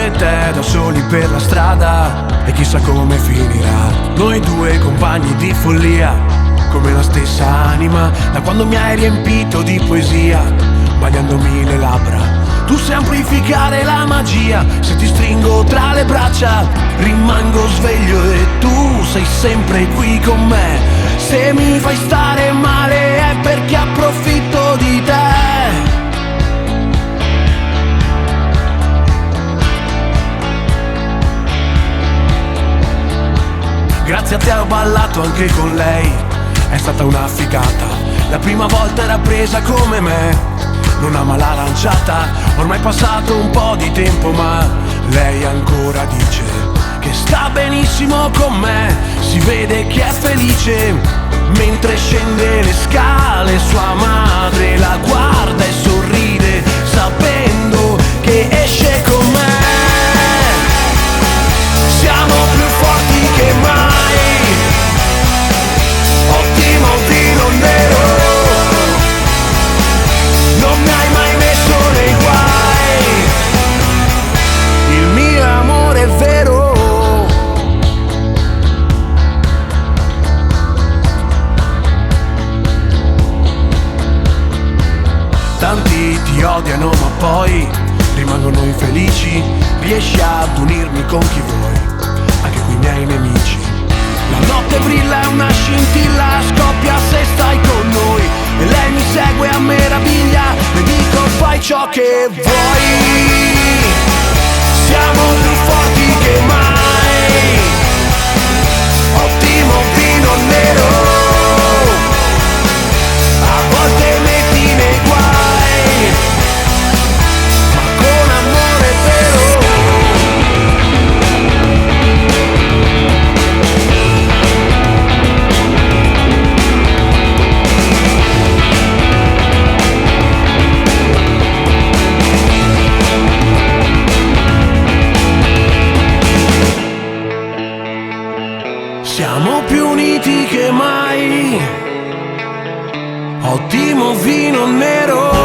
e te da soli per la strada, e chissà come finirà. Noi due compagni di follia, come la stessa anima, da quando mi hai riempito di poesia, bagnandomi le labbra. Tu sai amplificare la magia, se ti stringo tra le braccia rimango sveglio e tu sei sempre qui con me. Se mi fai stare male è perché approfitto di te. Grazie a te ho ballato anche con lei, è stata una figata. La prima volta era presa come me, non ama la lanciata. Ormai è passato un po' di tempo ma lei ancora dice che sta benissimo con me. Si vede che è felice mentre scende le scale, sua madre la guarda e sorride sapendo che esce con me. Siamo più forti che mai, ottimo vino nero, non mi hai mai messo nei guai, il mio amore è vero. Tanti ti odiano ma poi rimangono infelici, riesci ad unirmi con chi vuoi, anche coi miei nemici. La notte brilla, è una scintilla, scoppia se stai con noi, e lei mi segue a meraviglia, le dico fai ciò che vuoi. Siamo più forti che mai, ottimo vino nero, a volte metti nei guai, ma con amore vero. Siamo più uniti che mai, ottimo vino nero.